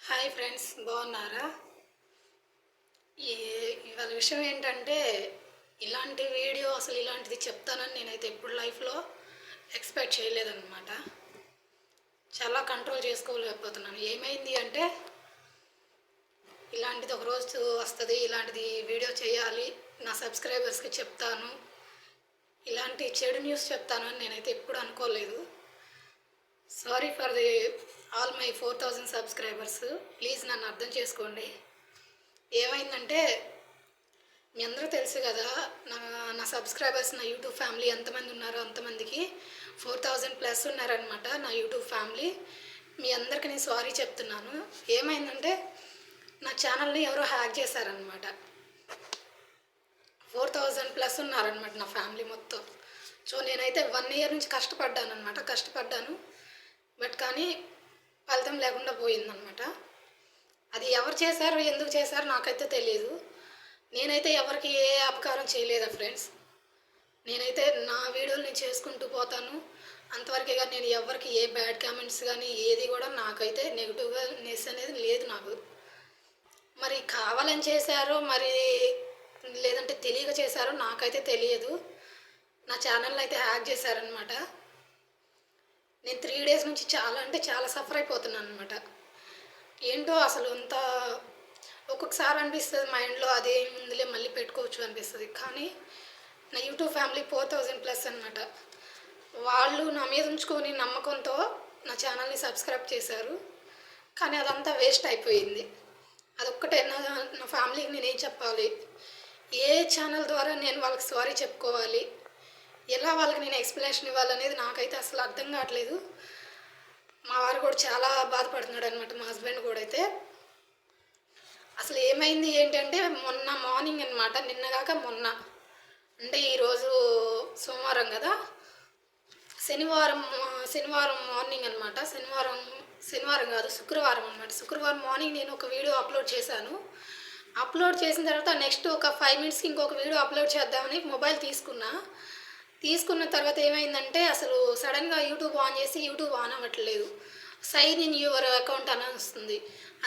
Hi friends, బాగున్నారా? ఈ ఇవాళ విషయం ఏంటంటే, ఇలాంటి వీడియో అసలు ఇలాంటిది చెప్తానని నేనైతే ఎప్పుడు లైఫ్లో ఎక్స్పెక్ట్ చేయలేదన్నమాట. చాలా కంట్రోల్ చేసుకోలేకపోతున్నాను. ఏమైంది అంటే, ఇలాంటిది ఒక రోజు వస్తుంది, ఇలాంటిది వీడియో చేయాలి, నా సబ్స్క్రైబర్స్కి చెప్తాను, ఇలాంటి చెడు న్యూస్ చెప్తాను అని నేనైతే ఎప్పుడు అనుకోలేదు. Sorry for the all my 4000 subscribers. Please నన్ను అర్థం చేసుకోండి. ఏమైందంటే, మీ అందరూ తెలుసు కదా, నా నా సబ్స్క్రైబర్స్, నా యూట్యూబ్ ఫ్యామిలీ ఎంతమంది ఉన్నారో అంతమందికి 4000+ ఉన్నారనమాట నా యూట్యూబ్ ఫ్యామిలీ. మీ అందరికీ నేను సారీ చెప్తున్నాను. ఏమైందంటే, నా ఛానల్ని ఎవరో హ్యాక్ చేశారనమాట. 4000+ ఉన్నారనమాట నా ఫ్యామిలీ మొత్తం. సో నేనైతే 1 ఇయర్ నుంచి కష్టపడ్డాను. బట్ కానీ ఫలితం లేకుండా పోయిందనమాట. అది ఎవరు చేశారో, ఎందుకు చేశారో నాకైతే తెలియదు. నేనైతే ఎవరికి ఏ అపకారం చేయలేదా ఫ్రెండ్స్. నేనైతే నా వీడియోలు నేను చేసుకుంటూ పోతాను అంతవరకే. కానీ నేను ఎవరికి ఏ బ్యాడ్ కామెంట్స్ కానీ ఏది కూడా నాకైతే నెగిటివ్గా నెస్ అనేది లేదు నాకు. మరి కావాలని చేశారో, మరి లేదంటే తెలియక చేశారో నాకైతే తెలియదు. నా ఛానల్ని అయితే హ్యాక్ చేశారనమాట. నేను 3 డేస్ నుంచి చాలా సఫర్ అయిపోతున్నాను అనమాట. ఏంటో అసలు అంత ఒక్కొక్కసారి అనిపిస్తుంది మైండ్లో, అదే ముందులే మళ్ళీ పెట్టుకోవచ్చు అనిపిస్తుంది. కానీ నా యూట్యూబ్ ఫ్యామిలీ 4000+ అనమాట. వాళ్ళు నా మీద ఉంచుకొని నమ్మకంతో నా ఛానల్ని సబ్స్క్రైబ్ చేశారు. కానీ అదంతా వేస్ట్ అయిపోయింది. అదొక్కటే నా ఫ్యామిలీకి నేనేం చెప్పాలి, ఏ ఛానల్ ద్వారా నేను వాళ్ళకి సారీ చెప్పుకోవాలి, ఎలా వాళ్ళకి నేను ఎక్స్ప్లెనేషన్ ఇవ్వాలనేది నాకైతే అసలు అర్థం కావట్లేదు. మా వారు కూడా చాలా బాధపడుతున్నాడు అనమాట, మా హస్బెండ్ కూడా. అయితే అసలు ఏమైంది ఏంటంటే, మొన్న మార్నింగ్ అనమాట, నిన్నగాక మొన్న, అంటే ఈరోజు సోమవారం కదా, శనివారం మార్నింగ్ అనమాట. శనివారం కాదు, శుక్రవారం అనమాట. శుక్రవారం మార్నింగ్ నేను ఒక వీడియో అప్లోడ్ చేశాను. అప్లోడ్ చేసిన తర్వాత నెక్స్ట్ ఒక 5 మినిట్స్కి ఇంకొక వీడియో అప్లోడ్ చేద్దామని మొబైల్ తీసుకున్న తర్వాత ఏమైందంటే, అసలు సడన్గా యూట్యూబ్ ఆన్ చేసి యూట్యూబ్ ఆన్ అవ్వట్లేదు. సైన్ ఇన్ యువర్ అకౌంట్ అని వస్తుంది.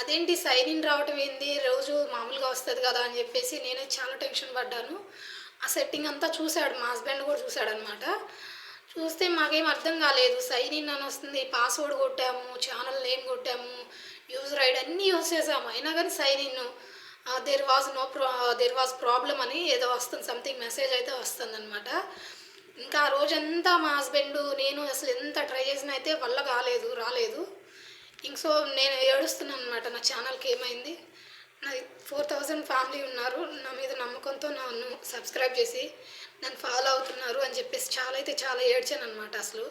అదేంటి సైన్ ఇన్ రావటం ఏంది, రోజు మామూలుగా వస్తుంది కదా అని చెప్పేసి నేనే చాలా టెన్షన్ పడ్డాను. ఆ సెట్టింగ్ అంతా చూశాడు, మా హస్బెండ్ కూడా చూశాడనమాట. చూస్తే మాకేం అర్థం కాలేదు. సైన్ ఇన్ అని వస్తుంది, పాస్వర్డ్ కొట్టాము, ఛానల్ నేమ్ కొట్టాము, యూజర్ ఐడి అన్నీ యూజ్ చేసాము, అయినా కానీ sign in there was problem అని ఏదో వస్తుంది, సంథింగ్ మెసేజ్ అయితే వస్తుంది అనమాట. ఇంకా ఆ రోజంతా మా హస్బెండ్ నేను అసలు ఎంత ట్రై చేసినా అయితే వల్ల రాలేదు. సో నేను ఏడుస్తున్నాను అనమాట. నా ఛానల్కి ఏమైంది, నా 4000 ఫ్యామిలీ ఉన్నారు, నా మీద నమ్మకంతో నన్ను సబ్స్క్రైబ్ చేసి నన్ను ఫాలో అవుతున్నారు అని చెప్పేసి చాలా ఏడ్చాను అనమాట. అసలు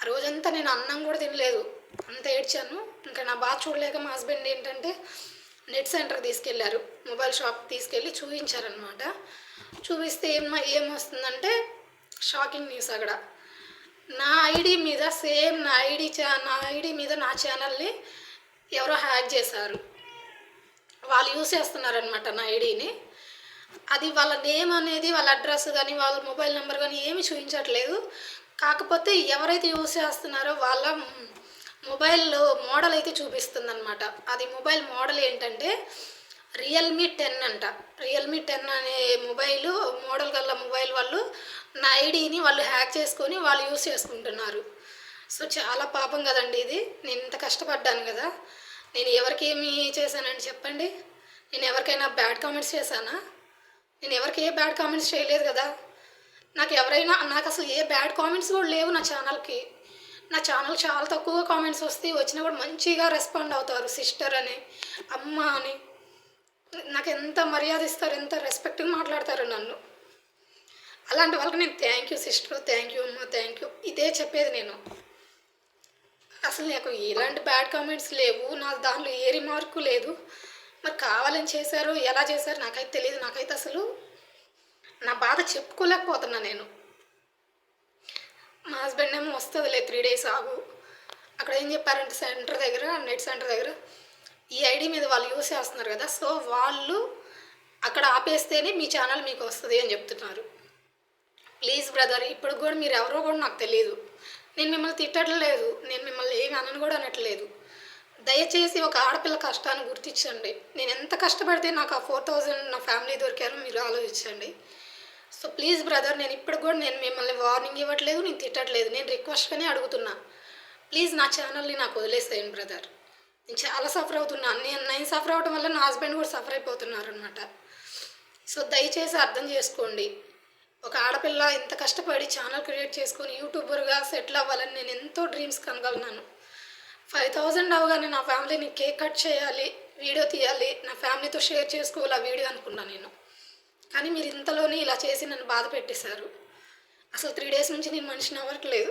ఆ రోజంతా నేను అన్నం కూడా తినలేదు, అంత ఏడ్చాను. ఇంకా నా బాధ చూడలేక మా హస్బెండ్ ఏంటంటే నెట్ సెంటర్ తీసుకెళ్లారు, మొబైల్ షాప్ తీసుకెళ్ళి చూపించారనమాట. చూపిస్తే ఏమొస్తుందంటే షాకింగ్ న్యూస్. అక్కడ నా ఐడి మీద నా ఐడి మీద నా ఛానల్ని ఎవరో హ్యాక్ చేశారు. వాళ్ళు యూజ్ చేస్తున్నారనమాట నా ఐడిని. అది వాళ్ళ నేమ్ అనేది, వాళ్ళ అడ్రస్ కానీ, వాళ్ళ మొబైల్ నెంబర్ కానీ ఏమీ చూపించట్లేదు. కాకపోతే ఎవరైతే యూజ్ చేస్తున్నారో వాళ్ళ మొబైల్ మోడల్ అయితే చూపిస్తుంది అనమాట. అది మొబైల్ మోడల్ ఏంటంటే రియల్మీ 10 అంట. రియల్మీ 10 అనే మోడల్ గల మొబైల్ వాళ్ళు నా ఐడిని వాళ్ళు హ్యాక్ చేసుకొని వాళ్ళు యూజ్ చేసుకుంటున్నారు. సో చాలా పాపం కదండి ఇది. నేను ఇంత కష్టపడ్డాను కదా. నేను ఎవరికి ఏమి చేశానని చెప్పండి. నేను ఎవరికైనా బ్యాడ్ కామెంట్స్ చేశానా? నేను ఎవరికి ఏ బ్యాడ్ కామెంట్స్ చేయలేదు కదా. నాకు అసలు ఏ బ్యాడ్ కామెంట్స్ కూడా లేవు నా ఛానల్కి. నా ఛానల్ చాలా తక్కువ కామెంట్స్ వస్తాయి, వచ్చినా కూడా మంచిగా రెస్పాండ్ అవుతారు. సిస్టర్ అని, అమ్మ అని నాకు ఎంత మర్యాద ఇస్తారు, ఎంత రెస్పెక్ట్గా మాట్లాడతారు నన్ను. అలాంటి వాళ్ళకి నేను thank you sister, thank you అమ్మ, థ్యాంక్ యూ ఇదే చెప్పేది నేను. అసలు నాకు ఎలాంటి బ్యాడ్ కామెంట్స్ లేవు, నాకు దానిలో ఏ రిమార్కు లేదు. మరి కావాలని చేశారు, ఎలా చేశారు నాకైతే తెలియదు. నాకైతే అసలు నా బాధ చెప్పుకోలేకపోతున్నా నేను. మా హస్బెండ్ ఏమో వస్తుందిలే 3 డేస్ ఆగు. అక్కడ ఏం చెప్పారంటే నెట్ సెంటర్ దగ్గర ఈ ఐడి మీద వాళ్ళు యూజ్ చేస్తున్నారు కదా, సో వాళ్ళు అక్కడ ఆపేస్తేనే మీ ఛానల్ మీకు వస్తుంది అని చెప్తున్నారు. ప్లీజ్ బ్రదర్, ఇప్పుడు కూడా మీరు ఎవరో కూడా నాకు తెలియదు. నేను మిమ్మల్ని తిట్టట్లేదు, నేను మిమ్మల్ని ఏమి అనను కూడా అనట్లేదు. దయచేసి ఒక ఆడపిల్ల కష్టాన్ని గుర్తించండి. నేను ఎంత కష్టపడితే నాకు ఆ 4000 నా ఫ్యామిలీ దొరికారో మీరు ఆలోచించండి. సో ప్లీజ్ బ్రదర్, నేను ఇప్పటికి కూడా నేను మిమ్మల్ని వార్నింగ్ ఇవ్వట్లేదు, నేను తిట్టట్లేదు, నేను రిక్వెస్ట్గానే అడుగుతున్నా. ప్లీజ్ నా ఛానల్ని నాకు వదిలేసేయండి బ్రదర్. నేను చాలా సఫర్ అవుతున్నాను. నేను సఫర్ అవడం వల్ల నా హస్బెండ్ కూడా సఫర్ అయిపోతున్నారు అనమాట. సో దయచేసి అర్థం చేసుకోండి. ఒక ఆడపిల్ల ఇంత కష్టపడి ఛానల్ క్రియేట్ చేసుకొని యూట్యూబర్గా సెటిల్ అవ్వాలని నేను ఎంతో డ్రీమ్స్ కనగలుగున్నాను. 5000 అవగానే నా ఫ్యామిలీని కేక్ కట్ చేయాలి, వీడియో తీయాలి, నా ఫ్యామిలీతో షేర్ చేసుకోవాలి ఆ వీడియో అనుకున్నాను నేను. కానీ మీరు ఇంతలోనే ఇలా చేసి నన్ను బాధ పెట్టేశారు. అసలు 3 డేస్ నుంచి నేను మనిషిని అవ్వట్లేదు.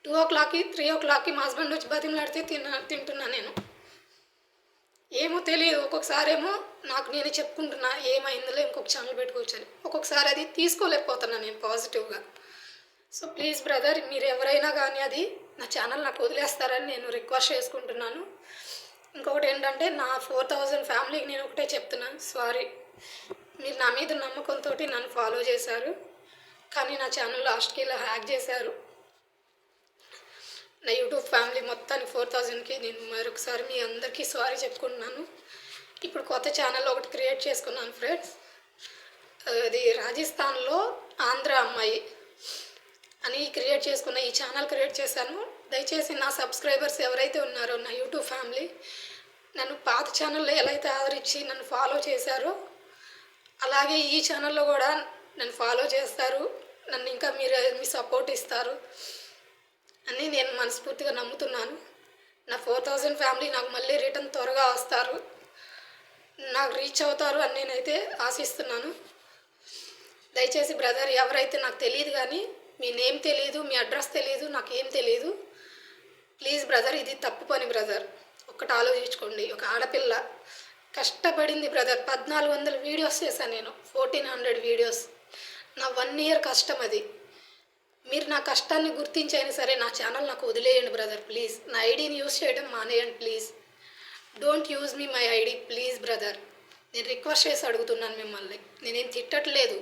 2 o'clockకి 3 o'clockకి మా హస్బెండ్ వచ్చి బతిమలాడితే తింటున్నా నేను. ఏమో తెలియదు. ఒక్కొక్కసారి ఏమో నాకు నేనే చెప్పుకుంటున్నా ఏమైందిలే ఇంకొక ఛానల్ పెట్టుకోవచ్చని. ఒక్కొక్కసారి అది తీసుకోలేకపోతున్నా నేను పాజిటివ్గా. సో ప్లీజ్ బ్రదర్, మీరు ఎవరైనా కానీ అది నా ఛానల్ నాకు వదిలేస్తారని నేను రిక్వెస్ట్ చేసుకుంటున్నాను. ఇంకొకటి ఏంటంటే నా 4000 ఫ్యామిలీకి నేను ఒకటే చెప్తున్నాను, సారీ. మీరు నా మీద నమ్మకంతో నన్ను ఫాలో చేశారు, కానీ నా ఛానల్ లాస్ట్కి ఇలా హ్యాక్ చేశారు. నా యూట్యూబ్ ఫ్యామిలీ మొత్తానికి 4000కి నేను మరొకసారి మీ అందరికీ సారీ చెప్పుకుంటున్నాను. ఇప్పుడు కొత్త ఛానల్ ఒకటి క్రియేట్ చేసుకున్నాను ఫ్రెండ్స్. అది రాజస్థాన్లో ఆంధ్ర అమ్మాయి అని క్రియేట్ చేసుకున్న ఈ ఛానల్ క్రియేట్ చేశాను. దయచేసి నా సబ్స్క్రైబర్స్ ఎవరైతే ఉన్నారో నా యూట్యూబ్ ఫ్యామిలీ నన్ను పాత ఛానల్లో ఎలా అయితే ఆదరించి నన్ను ఫాలో చేశారో అలాగే ఈ ఛానల్లో కూడా నన్ను ఫాలో చేస్తారు, నన్ను ఇంకా మీ సపోర్ట్ ఇస్తారు అని నేను మనస్ఫూర్తిగా నమ్ముతున్నాను. నా 4000 ఫ్యామిలీ నాకు మళ్ళీ రిటర్న్ త్వరగా వస్తారు, నాకు రీచ్ అవుతారు అని నేనైతే ఆశిస్తున్నాను. దయచేసి బ్రదర్, ఎవరైతే నాకు తెలియదు కానీ మీ నేమ్ తెలియదు, మీ అడ్రస్ తెలియదు, నాకు ఏం తెలియదు, ప్లీజ్ బ్రదర్ ఇది తప్పు పని బ్రదర్. ఒక్కటి ఆలోచించుకోండి. ఒక ఆడపిల్ల కష్టపడింది బ్రదర్. 1400 వీడియోస్ చేశాను నేను, 1400 వీడియోస్. నా 1 year కష్టం అది. మీరు నా కష్టాన్ని గుర్తించైనా సరే నా ఛానల్ నాకు వదిలేయండి బ్రదర్ ప్లీజ్. నా ఐడిని యూజ్ చేయడం మానేయండి please. Don't use me my ID please brother. నేను రిక్వెస్ట్ చేసి అడుగుతున్నాను మిమ్మల్ని. నేనేం తిట్టట్లేదు,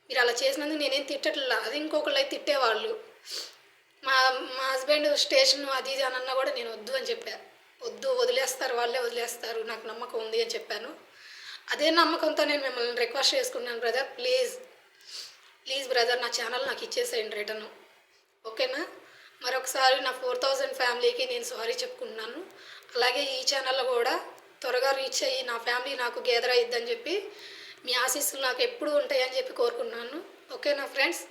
మీరు అలా చేసినందుకు నేనేం తిట్టట్లేదు. అది ఇంకొకళ్ళు అయితే తిట్టేవాళ్ళు. మా హస్బెండ్ స్టేషన్ అది ఇది అని అన్నా కూడా నేను వద్దు అని చెప్పాను. వద్దు, వదిలేస్తారు, వాళ్ళే వదిలేస్తారు, నాకు నమ్మకం ఉంది అని చెప్పాను. అదే నమ్మకంతో నేను మిమ్మల్ని రిక్వెస్ట్ చేసుకున్నాను బ్రదర్ ప్లీజ్ బ్రదర్, నా ఛానల్ నాకు ఇచ్చేసేయండి రిటర్న్, ఓకేనా? మరొకసారి నా 4000 ఫ్యామిలీకి నేను సారీ చెప్పుకుంటున్నాను. అలాగే ఈ ఛానల్లో కూడా త్వరగా రీచ్ అయ్యి నా ఫ్యామిలీ నాకు గేదర్ అయ్యిద్దని చెప్పి మీ ఆశీస్సులు నాకు ఎప్పుడు ఉంటాయని చెప్పి కోరుకున్నాను. ఓకేనా ఫ్రెండ్స్?